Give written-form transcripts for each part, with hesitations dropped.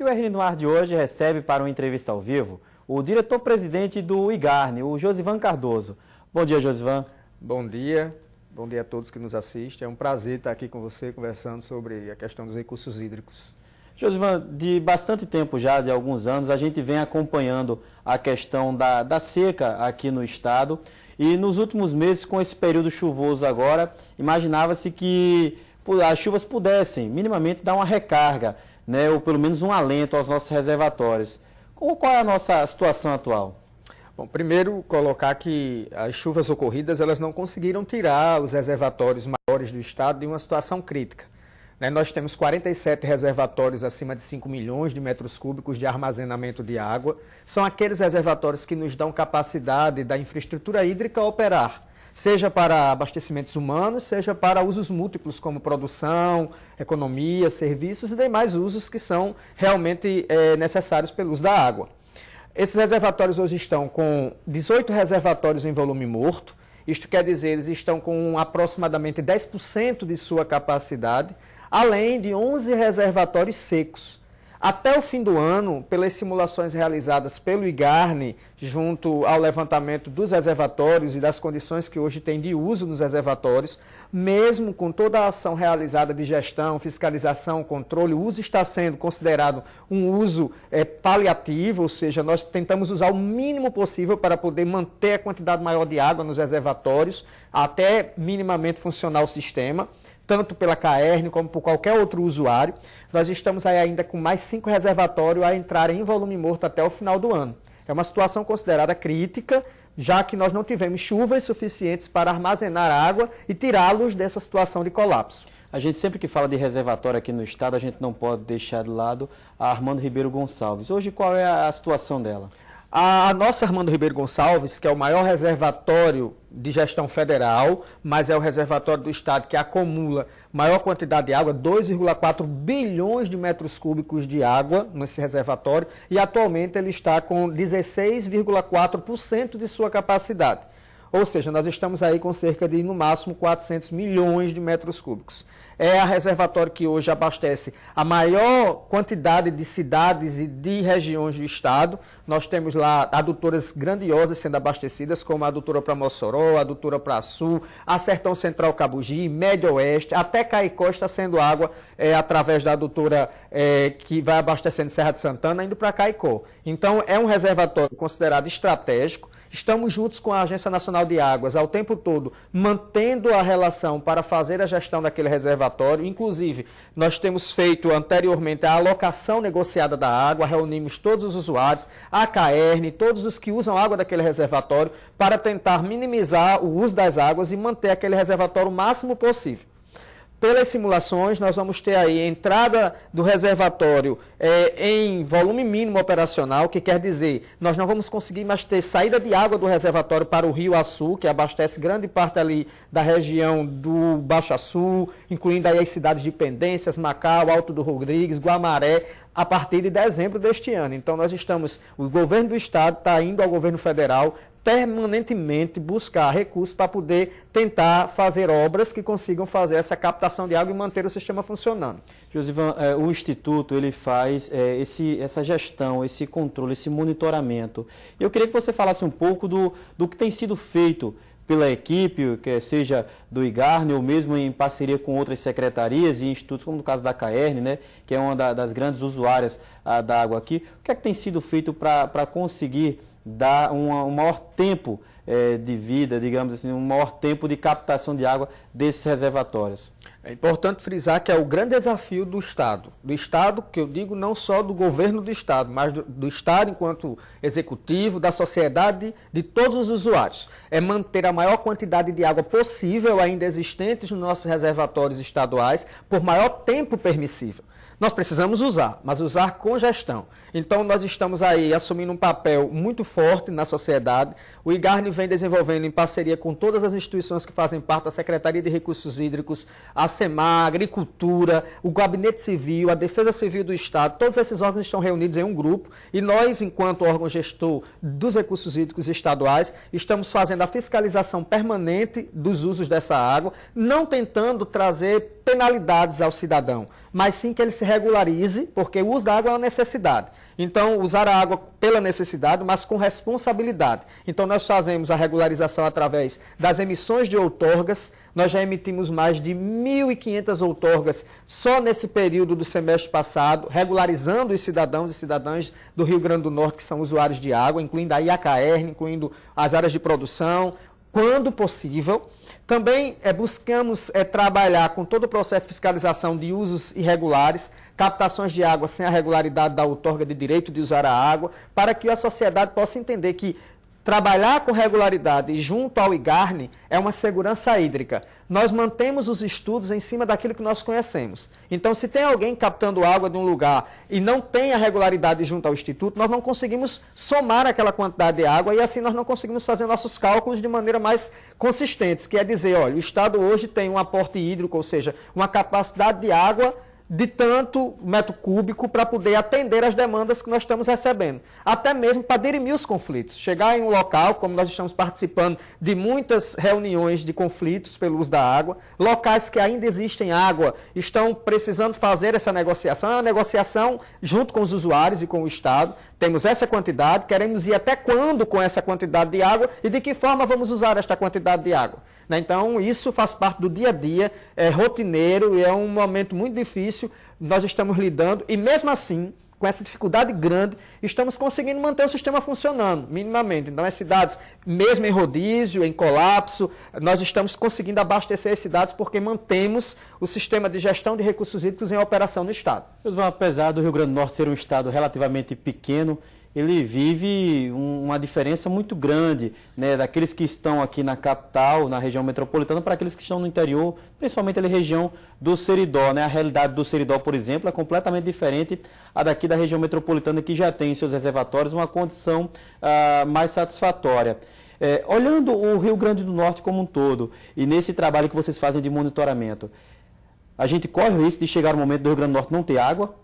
E o RN no Ar de hoje recebe para uma entrevista ao vivo o diretor-presidente do IGARNE, o Josivan Cardoso. Bom dia, Josivan. Bom dia a todos que nos assistem. É um prazer estar aqui com você conversando sobre a questão dos recursos hídricos. Josivan, de bastante tempo já, de alguns anos, a gente vem acompanhando a questão da seca aqui no estado e nos últimos meses, com esse período chuvoso agora, imaginava-se que as chuvas pudessem minimamente dar uma recarga, né, ou pelo menos um alento aos nossos reservatórios. Qual é a nossa situação atual? Bom, primeiro colocar que as chuvas ocorridas elas não conseguiram tirar os reservatórios maiores do estado de uma situação crítica. Nós temos 47 reservatórios acima de 5 milhões de metros cúbicos de armazenamento de água. São aqueles reservatórios que nos dão capacidade da infraestrutura hídrica operar, seja para abastecimentos humanos, seja para usos múltiplos como produção, economia, serviços e demais usos que são realmente necessários pelo uso da água. Esses reservatórios hoje estão com 18 reservatórios em volume morto, isto quer dizer, eles estão com aproximadamente 10% de sua capacidade, além de 11 reservatórios secos. Até o fim do ano, pelas simulações realizadas pelo IGARNE, junto ao levantamento dos reservatórios e das condições que hoje tem de uso nos reservatórios, mesmo com toda a ação realizada de gestão, fiscalização, controle, o uso está sendo considerado um uso paliativo, ou seja, nós tentamos usar o mínimo possível para poder manter a quantidade maior de água nos reservatórios, até minimamente funcionar o sistema, tanto pela CAERN como por qualquer outro usuário. Nós estamos aí ainda com mais 5 reservatórios a entrarem em volume morto até o final do ano. É uma situação considerada crítica, já que nós não tivemos chuvas suficientes para armazenar água e tirá-los dessa situação de colapso. A gente sempre que fala de reservatório aqui no estado, a gente não pode deixar de lado a Armando Ribeiro Gonçalves. Hoje, qual é a situação dela? A nossa Armando Ribeiro Gonçalves, que é o maior reservatório de gestão federal, mas é o reservatório do estado que acumula maior quantidade de água, 2,4 bilhões de metros cúbicos de água nesse reservatório, e atualmente ele está com 16,4% de sua capacidade. Ou seja, nós estamos aí com cerca de, no máximo, 400 milhões de metros cúbicos. É a reservatório que hoje abastece a maior quantidade de cidades e de regiões do estado. Nós temos lá adutoras grandiosas sendo abastecidas, como a adutora para Mossoró, a adutora para Sul, a Sertão Central Cabugi, Médio Oeste, até Caicó está sendo água através da adutora que vai abastecendo Serra de Santana, indo para Caicó. Então, é um reservatório considerado estratégico. Estamos juntos com a Agência Nacional de Águas ao tempo todo, mantendo a relação para fazer a gestão daquele reservatório. Inclusive, nós temos feito anteriormente a alocação negociada da água, reunimos todos os usuários, a CAERN, todos os que usam água daquele reservatório, para tentar minimizar o uso das águas e manter aquele reservatório o máximo possível. Pelas simulações, nós vamos ter aí a entrada do reservatório em volume mínimo operacional, que quer dizer, nós não vamos conseguir mais ter saída de água do reservatório para o Rio Açu, que abastece grande parte ali da região do Baixo Açu, incluindo aí as cidades de Pendências, Macau, Alto do Rodrigues, Guamaré, a partir de dezembro deste ano. Então o governo do estado está indo ao governo federal permanentemente buscar recursos para poder tentar fazer obras que consigam fazer essa captação de água e manter o sistema funcionando. Josivan, o Instituto ele faz essa gestão, esse controle, esse monitoramento. Eu queria que você falasse um pouco do que tem sido feito pela equipe, que seja do IGARNE ou mesmo em parceria com outras secretarias e institutos, como no caso da CAERN, né, que é uma das grandes usuárias da água aqui. O que é que tem sido feito para conseguir dar um maior tempo de vida, digamos assim, um maior tempo de captação de água desses reservatórios? É importante frisar que é o grande desafio do Estado. Do Estado, que eu digo não só do governo do Estado, mas do Estado enquanto executivo, da sociedade, de todos os usuários. É manter a maior quantidade de água possível ainda existentes nos nossos reservatórios estaduais por maior tempo permissível. Nós precisamos usar, mas usar com gestão. Então, nós estamos aí assumindo um papel muito forte na sociedade. O IGARNE vem desenvolvendo em parceria com todas as instituições que fazem parte da Secretaria de Recursos Hídricos, a SEMAR, a Agricultura, o Gabinete Civil, a Defesa Civil do Estado. Todos esses órgãos estão reunidos em um grupo e nós, enquanto órgão gestor dos recursos hídricos estaduais, estamos fazendo a fiscalização permanente dos usos dessa água, não tentando trazer penalidades ao cidadão, mas sim que ele se regularize, porque o uso da água é uma necessidade. Então, usar a água pela necessidade, mas com responsabilidade. Então, nós fazemos a regularização através das emissões de outorgas. Nós já emitimos mais de 1.500 outorgas só nesse período do semestre passado, regularizando os cidadãos e cidadãs do Rio Grande do Norte que são usuários de água, incluindo a IACR, incluindo as áreas de produção, quando possível. Também buscamos trabalhar com todo o processo de fiscalização de usos irregulares, captações de água sem a regularidade da outorga de direito de usar a água, para que a sociedade possa entender que trabalhar com regularidade junto ao IGARNE é uma segurança hídrica. Nós mantemos os estudos em cima daquilo que nós conhecemos. Então, se tem alguém captando água de um lugar e não tem a regularidade junto ao Instituto, nós não conseguimos somar aquela quantidade de água e assim nós não conseguimos fazer nossos cálculos de maneira mais consistente, que é dizer, olha, o Estado hoje tem um aporte hídrico, ou seja, uma capacidade de água de tanto metro cúbico para poder atender as demandas que nós estamos recebendo. Até mesmo para dirimir os conflitos. Chegar em um local, como nós estamos participando de muitas reuniões de conflitos pelo uso da água, locais que ainda existem água, estão precisando fazer essa negociação. É uma negociação junto com os usuários e com o Estado. Temos essa quantidade, queremos ir até quando com essa quantidade de água e de que forma vamos usar esta quantidade de água. Então, isso faz parte do dia a dia, é rotineiro e é um momento muito difícil. Nós estamos lidando e, mesmo assim, com essa dificuldade grande, estamos conseguindo manter o sistema funcionando, minimamente. Então, as cidades, mesmo em rodízio, em colapso, nós estamos conseguindo abastecer as cidades porque mantemos o sistema de gestão de recursos hídricos em operação no Estado. Apesar do Rio Grande do Norte ser um estado relativamente pequeno, ele vive uma diferença muito grande, né, daqueles que estão aqui na capital, na região metropolitana, para aqueles que estão no interior, principalmente a região do Seridó, né? A realidade do Seridó, por exemplo, é completamente diferente a daqui da região metropolitana, que já tem em seus reservatórios uma condição mais satisfatória. Olhando o Rio Grande do Norte como um todo, e nesse trabalho que vocês fazem de monitoramento, a gente corre o risco de chegar um momento do Rio Grande do Norte não ter água?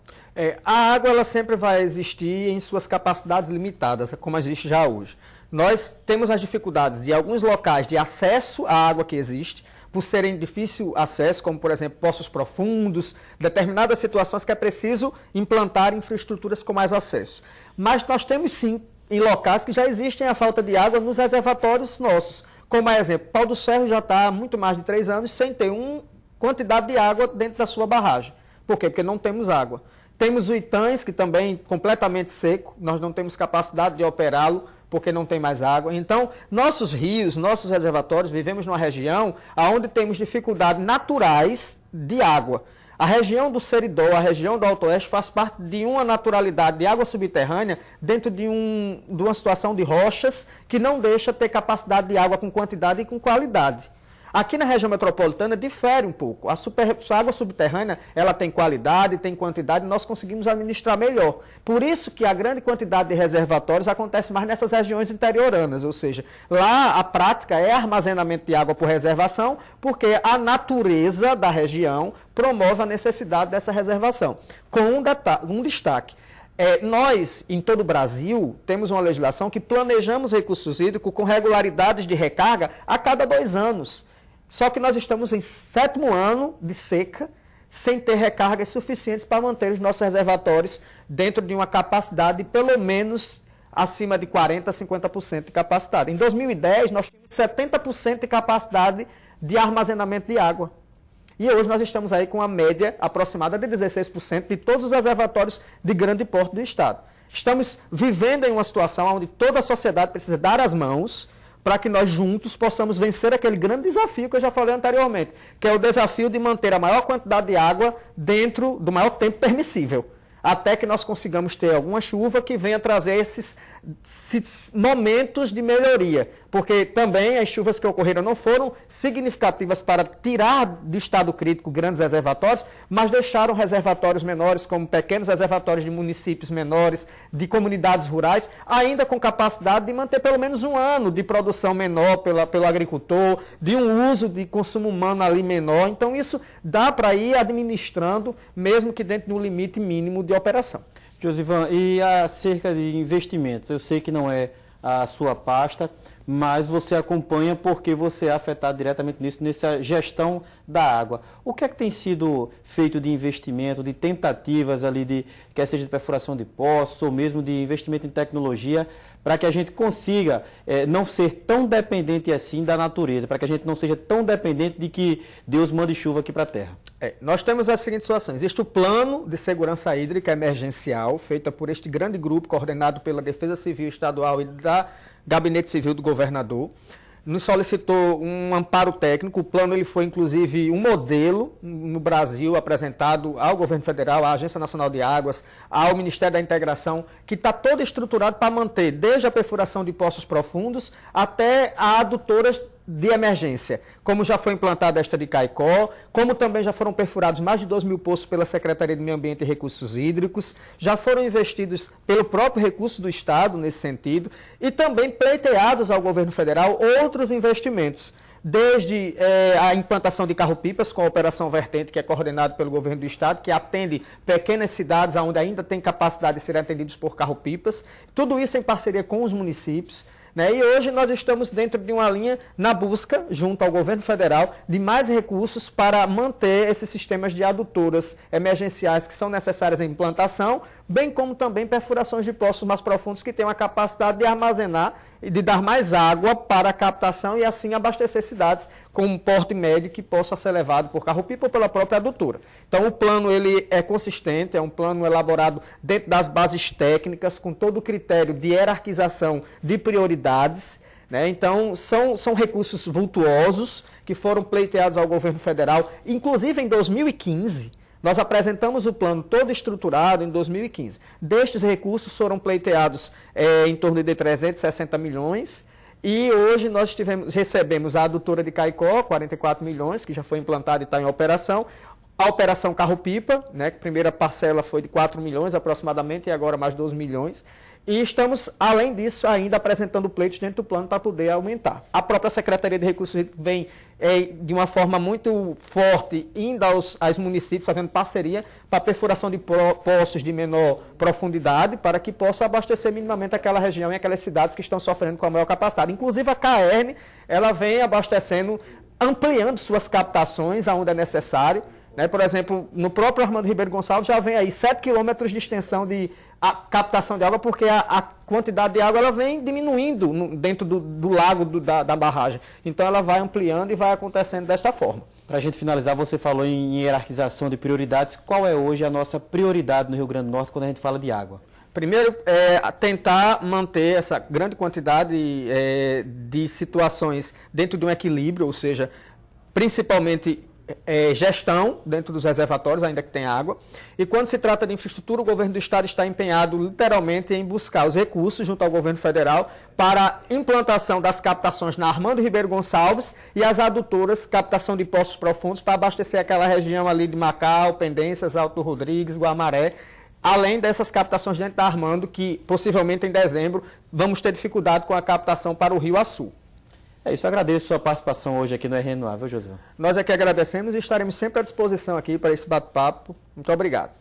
A água ela sempre vai existir em suas capacidades limitadas, como existe já hoje. Nós temos as dificuldades de alguns locais de acesso à água que existe, por serem de difícil acesso, como por exemplo poços profundos, determinadas situações que é preciso implantar infraestruturas com mais acesso. Mas nós temos sim, em locais que já existem a falta de água nos reservatórios nossos. Como exemplo, Pau do Ferro já está há muito mais de 3 anos sem ter uma quantidade de água dentro da sua barragem. Por quê? Porque não temos água. Temos o Itães, que também completamente seco, nós não temos capacidade de operá-lo porque não tem mais água. Então, nossos rios, nossos reservatórios, vivemos numa região onde temos dificuldades naturais de água. A região do Seridó, a região do Alto Oeste, faz parte de uma naturalidade de água subterrânea dentro de uma situação de rochas que não deixa ter capacidade de água com quantidade e com qualidade. Aqui na região metropolitana difere um pouco. A água subterrânea ela tem qualidade, tem quantidade e nós conseguimos administrar melhor. Por isso que a grande quantidade de reservatórios acontece mais nessas regiões interioranas, ou seja, lá a prática é armazenamento de água por reservação, porque a natureza da região promove a necessidade dessa reservação. Com um destaque. Nós, em todo o Brasil, temos uma legislação que planejamos recursos hídricos com regularidades de recarga a cada 2 anos. Só que nós estamos em 7º ano de seca, sem ter recargas suficientes para manter os nossos reservatórios dentro de uma capacidade pelo menos acima de 40% a 50% de capacidade. Em 2010, nós tínhamos 70% de capacidade de armazenamento de água. E hoje nós estamos aí com a média aproximada de 16% de todos os reservatórios de grande porte do Estado. Estamos vivendo em uma situação onde toda a sociedade precisa dar as mãos para que nós juntos possamos vencer aquele grande desafio que eu já falei anteriormente, que é o desafio de manter a maior quantidade de água dentro do maior tempo permissível, até que nós consigamos ter alguma chuva que venha trazer esses momentos de melhoria, porque também as chuvas que ocorreram não foram significativas para tirar de estado crítico grandes reservatórios, mas deixaram reservatórios menores, como pequenos reservatórios de municípios menores, de comunidades rurais, ainda com capacidade de manter pelo menos 1 ano de produção menor pelo agricultor, de um uso de consumo humano ali menor. Então isso dá para ir administrando, mesmo que dentro de um limite mínimo de operação. Josivan, e acerca de investimentos, eu sei que não é a sua pasta, mas você acompanha porque você é afetado diretamente nisso, nessa gestão da água. O que é que tem sido feito de investimento, de tentativas ali, quer seja de perfuração de poços ou mesmo de investimento em tecnologia, para que a gente consiga não ser tão dependente assim da natureza, para que a gente não seja tão dependente de que Deus mande chuva aqui para a terra? Nós temos a seguinte situação: existe o Plano de Segurança Hídrica Emergencial, feito por este grande grupo, coordenado pela Defesa Civil Estadual e da Gabinete Civil do Governador. Nos solicitou um amparo técnico. O plano ele foi, inclusive, um modelo no Brasil apresentado ao Governo Federal, à Agência Nacional de Águas, ao Ministério da Integração, que está todo estruturado para manter desde a perfuração de poços profundos até a adutoras de emergência, como já foi implantada esta de Caicó, como também já foram perfurados mais de 2.000 poços pela Secretaria de Meio Ambiente e Recursos Hídricos, já foram investidos pelo próprio recurso do Estado nesse sentido, e também pleiteados ao governo federal outros investimentos, desde a implantação de carro-pipas com a Operação Vertente, que é coordenado pelo governo do Estado, que atende pequenas cidades onde ainda tem capacidade de serem atendidos por carro-pipas, tudo isso em parceria com os municípios. E hoje nós estamos dentro de uma linha na busca, junto ao governo federal, de mais recursos para manter esses sistemas de adutoras emergenciais que são necessárias em implantação, bem como também perfurações de poços mais profundos que tenham a capacidade de armazenar e de dar mais água para a captação e assim abastecer cidades com um porte médio que possa ser levado por carro-pipa ou pela própria adutora. Então o plano ele é consistente, é um plano elaborado dentro das bases técnicas, com todo o critério de hierarquização de prioridades. Então são recursos vultuosos que foram pleiteados ao governo federal, inclusive em 2015. Nós apresentamos o plano todo estruturado em 2015. Destes recursos foram pleiteados em torno de 360 milhões, e hoje nós recebemos a adutora de Caicó, 44 milhões, que já foi implantada e está em operação. A operação Carro-Pipa, que a primeira parcela foi de 4 milhões aproximadamente, e agora mais 12 milhões. E estamos, além disso, ainda apresentando pleitos dentro do plano para poder aumentar. A própria Secretaria de Recursos Hídricos vem de uma forma muito forte, indo aos municípios, fazendo parceria para a perfuração de poços de menor profundidade, para que possa abastecer minimamente aquela região e aquelas cidades que estão sofrendo com a maior capacidade. Inclusive a CAERN, ela vem abastecendo, ampliando suas captações aonde é necessário. Por exemplo, no próprio Armando Ribeiro Gonçalves já vem aí 7 quilômetros de extensão de captação de água, porque a quantidade de água ela vem diminuindo dentro do lago da barragem. Então ela vai ampliando e vai acontecendo desta forma. Para a gente finalizar, você falou em hierarquização de prioridades. Qual é hoje a nossa prioridade no Rio Grande do Norte quando a gente fala de água? Primeiro, tentar manter essa grande quantidade de situações dentro de um equilíbrio, ou seja, principalmente gestão dentro dos reservatórios, ainda que tenha água. E quando se trata de infraestrutura, o governo do estado está empenhado literalmente em buscar os recursos junto ao governo federal para a implantação das captações na Armando Ribeiro Gonçalves e as adutoras, captação de poços profundos para abastecer aquela região ali de Macau, Pendências, Alto Rodrigues, Guamaré, além dessas captações dentro da Armando, que possivelmente em dezembro vamos ter dificuldade com a captação para o Rio Açu. É isso, eu agradeço a sua participação hoje aqui no RN No Ar, viu, José? Nós é que agradecemos e estaremos sempre à disposição aqui para esse bate-papo. Muito obrigado.